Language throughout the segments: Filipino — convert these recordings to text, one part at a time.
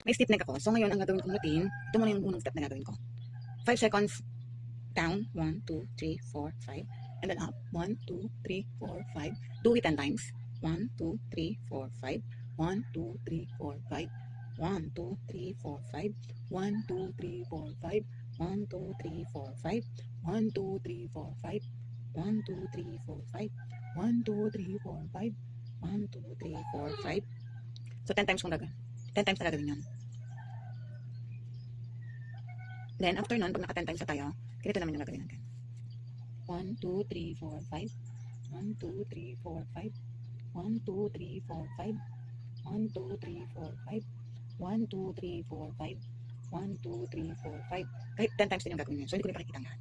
May stiff neck ako. So ngayon, ang gagawin kong routine, ito muna yung unang step na gagawin ko. 5 seconds down. 1, 2, 3, 4, 5. And then up. 1, 2, 3, 4, 5. Do it 10 times. 1, 2, 3, 4, 5. 1, 2, 3, 4, 5. 1, 2, 3, 4, 5. 1, 2, 3, 4, 5. 1, 2, 3, 4, 5. 1, 2, 3, 4, 5. 1, 2, 3, 4, 5. 1, 2, 3, 4, 5. 1, 2, 3, 4, 5. So 10 times kung gagawin. 10 times na gagawin yun. Then after nun, pag naka 10 times na tayo, ganito naman yung gagawin natin. 1, 2, 3, 4, 5. 1, 2, 3, 4, 5. 1, 2, 3, 4, 5. 1, 2, 3, 4, 5. 1, 2, 3, 4, 5. 1, 2, 3, 4, 5. Kahit 10 times din yung gagawin yun. So hindi ko rin pakikita ang lahat.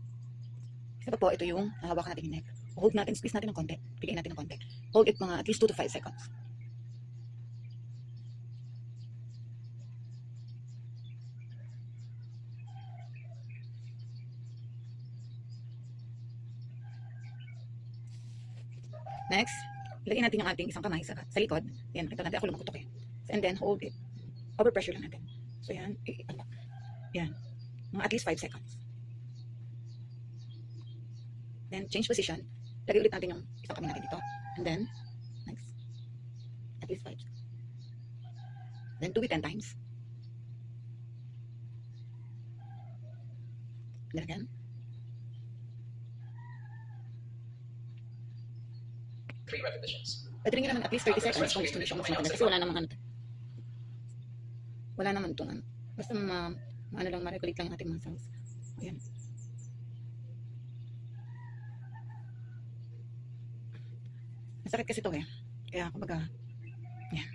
Isa pa po, ito yung hahawakan natin yung neck. Hold natin, squeeze natin ng konti. Pigayin natin ng konti. Hold it mga at least 2 to 5 seconds. Next, ilagay natin yung ating isang kamay sa likod. Yan, nakita natin ako lumakutok eh. And then hold it. Overpressure lang natin. So yan, yan. Mga at least 5 seconds. Then change position. Lagay ulit natin yung isang kamay natin dito. And then, next. At least 5. Then do it 10 times. And then again. 3 repetitions. Pwede rin naman at least 30 seconds kung gusto nyo siya mas matagal. Kasi wala namang ano. Wala naman itong ano. Basta ano lang, ma-regulate lang yung ating muscles. Ayan. Masakit kasi ito eh. Kaya kumbaga, yan.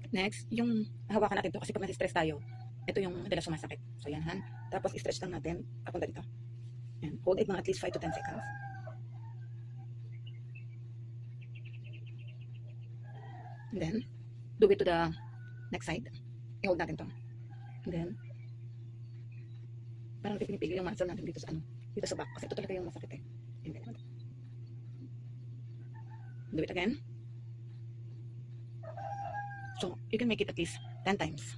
Next, yung hawakan natin ito kasi pag nasi-stress tayo, ito yung madalas sumasakit. So yan, han. Tapos i-stretch lang natin papunta dito. Yan. Hold it mga at least 5 to 10 seconds. And then, do it to the next side. I-hold natin to. And then, parang pinipigil yung muscle natin dito sa ano, dito sa back. Kasi ito talaga yung masakit eh. And then, do it again. So, you can make it at least 10 times.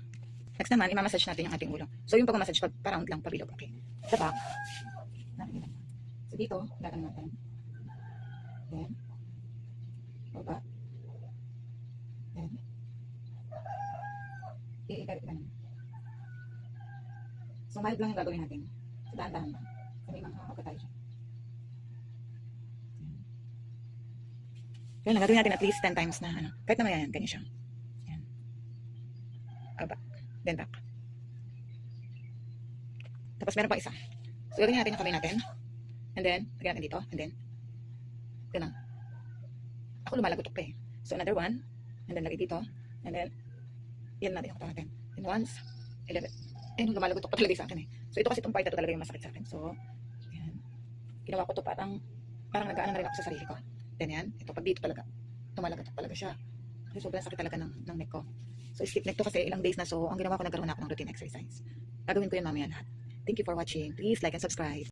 Next naman, i-massage natin yung ating ulo. So, yung pag-massage, pa-round lang, pabilog. Okay. Sa back. So, dito, gagawin natin. Then, baba. Then, i-ikabit ka naman. So, mild lang yung gagawin natin. So, dahan-dahan lang. So, may makakapagka tayo siya. Yan, gagawin natin at least 10 times na ano. Kahit naman yan, ganyan siya. Yan. Baba. Then back. Tapos meron pa isa. So, gagawin natin yung kamay natin. And then, lagyan natin dito. And then, ganun. Ako lumalagotok pa eh. So, another one. And then, lagay dito. And then, yan natin yung katawan natin. And once, 11. Eh, lumalagotok pa talaga sa akin eh. So, ito kasi itong part na ito talaga yung masakit sa akin. So, yan. Ginawa ko ito parang nag-aano na rin ako sa sarili ko. Then yan. Ito, pag dito talaga, tumalagatok talaga siya. Kasi sobrang sakit talaga ng neck ko. So, skip neck to kasi ilang days na. So, ang ginawa ko, nagkaroon ako ng routine exercise. Gagawin ko yun mamaya lahat. Thank you for watching. Please like and subscribe.